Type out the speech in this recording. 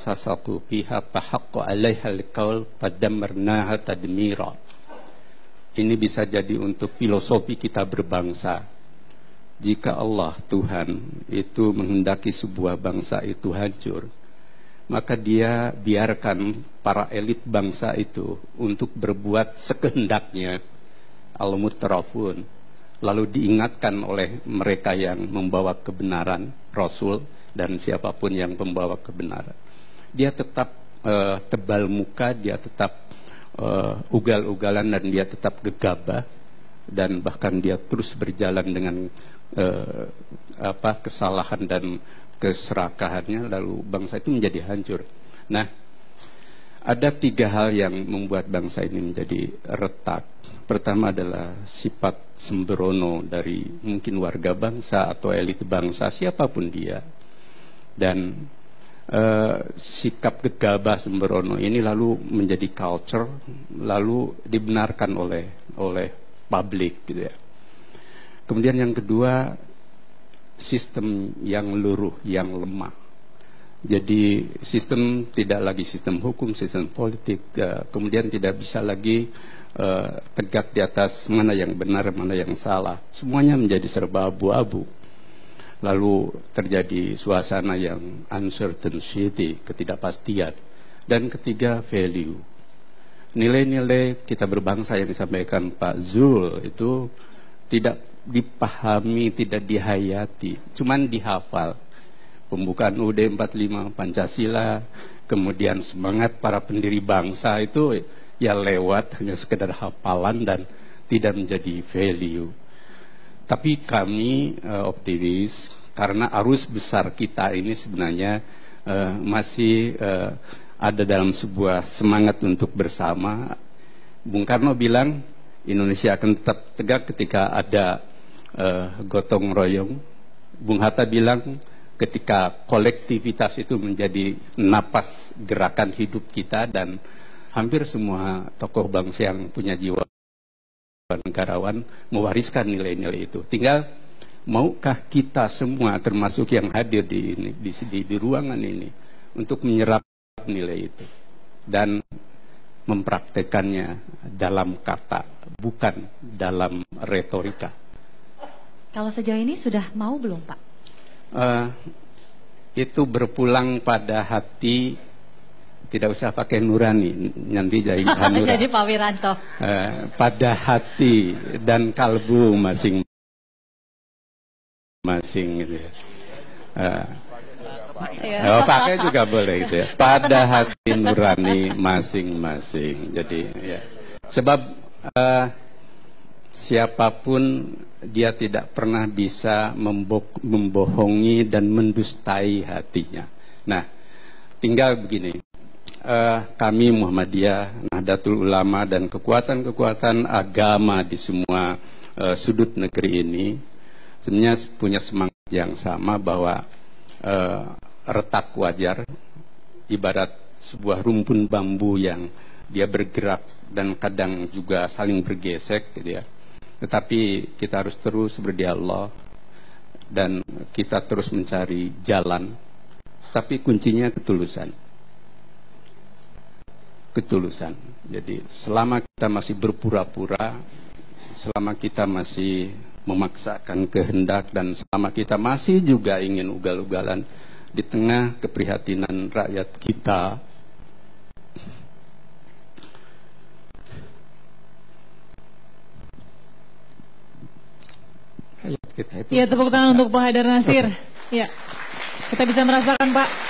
fasaqu fiha fahaqqa 'alaiha al-qaul fadammarnaha tadmira. Ini bisa jadi untuk filosofi kita berbangsa. Jika Allah Tuhan itu menghendaki sebuah bangsa itu hancur, maka dia biarkan para elit bangsa itu untuk berbuat sekehendaknya, al-mutrafun, lalu diingatkan oleh mereka yang membawa kebenaran, Rasul dan siapapun yang membawa kebenaran. Dia tetap tebal muka, dia tetap ugal-ugalan, dan dia tetap gegabah, dan bahkan dia terus berjalan dengan kesalahan dan keserakahannya, lalu bangsa itu menjadi hancur. Nah, ada 3 hal yang membuat bangsa ini menjadi retak. Pertama adalah sifat sembrono dari mungkin warga bangsa atau elit bangsa, siapapun dia. Dan sikap gegabah sembrono ini lalu menjadi culture, lalu dibenarkan oleh publik gitu ya. Kemudian yang kedua, sistem yang luruh, yang lemah. Jadi sistem tidak lagi sistem hukum, sistem politik, kemudian tidak bisa lagi tegak di atas mana yang benar, mana yang salah. Semuanya menjadi serba abu-abu. Lalu terjadi suasana yang uncertainty, ketidakpastian. Dan ketiga, value. Nilai-nilai kita berbangsa yang disampaikan Pak Zul itu tidak dipahami, tidak dihayati, cuman dihafal. Pembukaan UUD 45, Pancasila, kemudian semangat para pendiri bangsa itu ya lewat hanya sekedar hafalan dan tidak menjadi value. Tapi kami optimis karena arus besar kita ini sebenarnya masih ada dalam sebuah semangat untuk bersama. Bung Karno bilang Indonesia akan tetap tegak ketika ada gotong royong. Bung Hatta bilang ketika kolektivitas itu menjadi napas gerakan hidup kita, dan hampir semua tokoh bangsa yang punya jiwa negarawan mewariskan nilai-nilai itu. Tinggal maukah kita semua termasuk yang hadir di ruangan ini untuk menyerap nilai itu dan mempraktekannya dalam kata, bukan dalam retorika. Kalau sejauh ini sudah mau belum, Pak? Itu berpulang pada hati. Tidak usah pakai nurani, nanti jadi hanura. Jadi Pak Wiranto. Pada hati dan kalbu masing-masing gitu ya. Pakai juga boleh gitu ya. Pada hati nurani masing-masing. Jadi ya. Sebab siapapun dia tidak pernah bisa membohongi dan mendustai hatinya. Nah, tinggal begini. Kami Muhammadiyah, Nahdlatul Ulama, dan kekuatan-kekuatan agama di semua sudut negeri ini sebenarnya punya semangat yang sama bahwa retak wajar, ibarat sebuah rumpun bambu yang dia bergerak dan kadang juga saling bergesek gitu ya. Tetapi kita harus terus berdialog dan kita terus mencari jalan, tapi kuncinya ketulusan. Jadi selama kita masih berpura-pura, selama kita masih memaksakan kehendak, dan selama kita masih juga ingin ugal-ugalan di tengah keprihatinan rakyat kita, ya, tepuk tangan untuk Pak Haidar Nasir. Ya, kita bisa merasakan, Pak.